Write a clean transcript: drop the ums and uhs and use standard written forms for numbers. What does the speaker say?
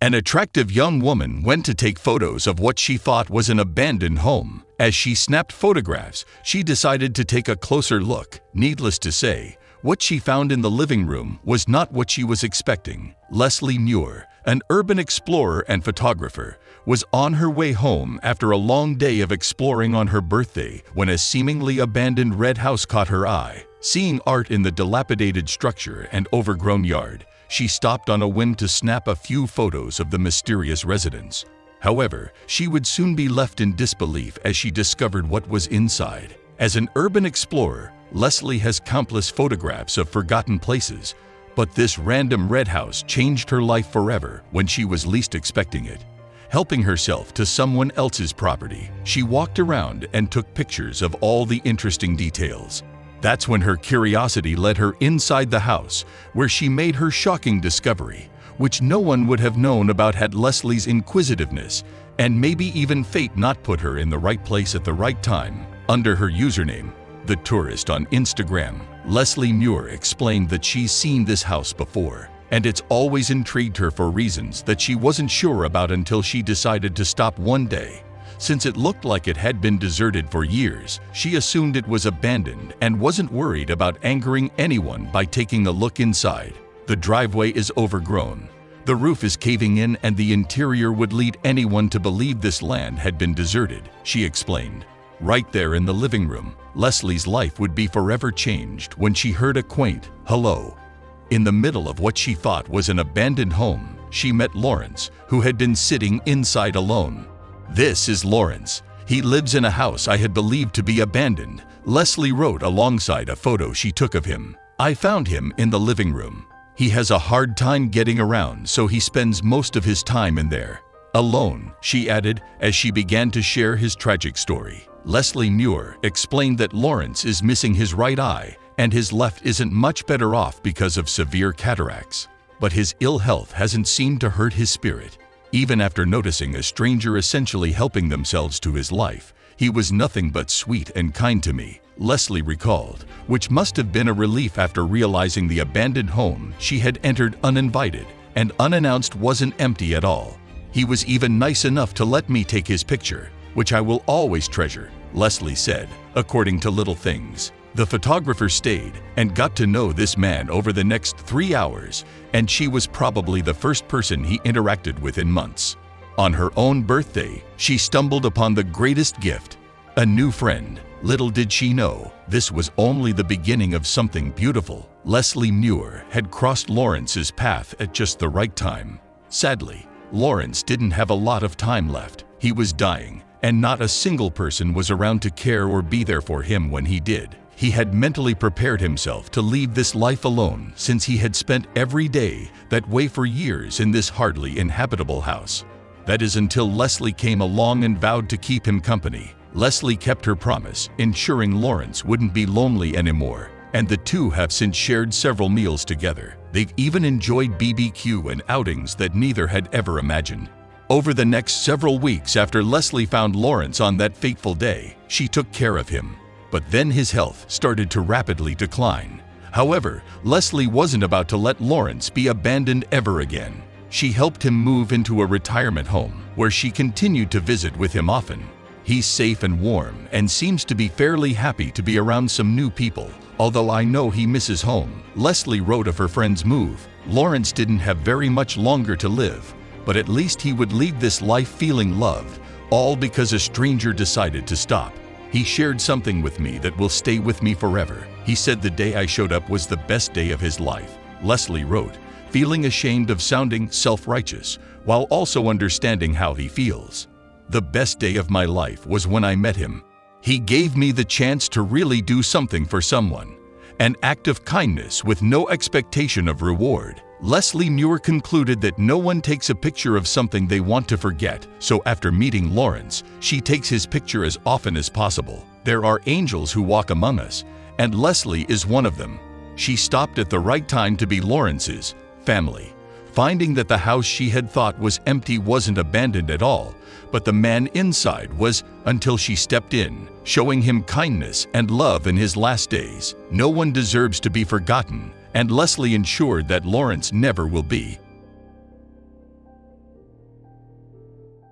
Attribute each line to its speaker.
Speaker 1: An attractive young woman went to take photos of what she thought was an abandoned home. As she snapped photographs, she decided to take a closer look. Needless to say, what she found in the living room was not what she was expecting. Leslie Muir, an urban explorer and photographer, was on her way home after a long day of exploring on her birthday when a seemingly abandoned red house caught her eye. Seeing art in the dilapidated structure and overgrown yard, she stopped on a whim to snap a few photos of the mysterious residence. However, she would soon be left in disbelief as she discovered what was inside. As an urban explorer, Leslie has countless photographs of forgotten places, but this random red house changed her life forever when she was least expecting it. Helping herself to someone else's property, she walked around and took pictures of all the interesting details. That's when her curiosity led her inside the house, where she made her shocking discovery, which no one would have known about had Leslie's inquisitiveness and maybe even fate not put her in the right place at the right time. Under her username, The Tourist on Instagram, Leslie Muir explained that she's seen this house before, and it's always intrigued her for reasons that she wasn't sure about until she decided to stop one day. Since it looked like it had been deserted for years, she assumed it was abandoned and wasn't worried about angering anyone by taking a look inside. The driveway is overgrown, the roof is caving in, and the interior would lead anyone to believe this land had been deserted, she explained. Right there in the living room, Leslie's life would be forever changed when she heard a quaint hello. In the middle of what she thought was an abandoned home, she met Lawrence, who had been sitting inside alone. "This is Lawrence. He lives in a house I had believed to be abandoned," Leslie wrote alongside a photo she took of him. "I found him in the living room. He has a hard time getting around, so he spends most of his time in there. Alone," she added as she began to share his tragic story. Leslie Muir explained that Lawrence is missing his right eye and his left isn't much better off because of severe cataracts. But his ill health hasn't seemed to hurt his spirit. Even after noticing a stranger essentially helping themselves to his life, he was nothing but sweet and kind to me, Leslie recalled, which must have been a relief after realizing the abandoned home she had entered uninvited and unannounced wasn't empty at all. "He was even nice enough to let me take his picture, which I will always treasure," Leslie said, according to Little Things. The photographer stayed and got to know this man over the next 3 hours, and she was probably the first person he interacted with in months. On her own birthday, she stumbled upon the greatest gift, a new friend. Little did she know, this was only the beginning of something beautiful. Leslie Muir had crossed Lawrence's path at just the right time. Sadly, Lawrence didn't have a lot of time left. He was dying, and not a single person was around to care or be there for him when he did. He had mentally prepared himself to leave this life alone since he had spent every day that way for years in this hardly inhabitable house. That is until Leslie came along and vowed to keep him company. Leslie kept her promise, ensuring Lawrence wouldn't be lonely anymore, and the two have since shared several meals together. They've even enjoyed BBQ and outings that neither had ever imagined. Over the next several weeks after Leslie found Lawrence on that fateful day, she took care of him. But then his health started to rapidly decline. However, Leslie wasn't about to let Lawrence be abandoned ever again. She helped him move into a retirement home, where she continued to visit with him often. "He's safe and warm and seems to be fairly happy to be around some new people, although I know he misses home," Leslie wrote of her friend's move. Lawrence didn't have very much longer to live, but at least he would leave this life feeling loved, all because a stranger decided to stop. "He shared something with me that will stay with me forever. He said the day I showed up was the best day of his life," Leslie wrote, feeling ashamed of sounding self-righteous, while also understanding how he feels. "The best day of my life was when I met him. He gave me the chance to really do something for someone, an act of kindness with no expectation of reward." Leslie Muir concluded that no one takes a picture of something they want to forget, so after meeting Lawrence, she takes his picture as often as possible. There are angels who walk among us, and Leslie is one of them. She stopped at the right time to be Lawrence's family, finding that the house she had thought was empty wasn't abandoned at all, but the man inside was, until she stepped in, showing him kindness and love in his last days. No one deserves to be forgotten, and Leslie ensured that Lawrence never will be.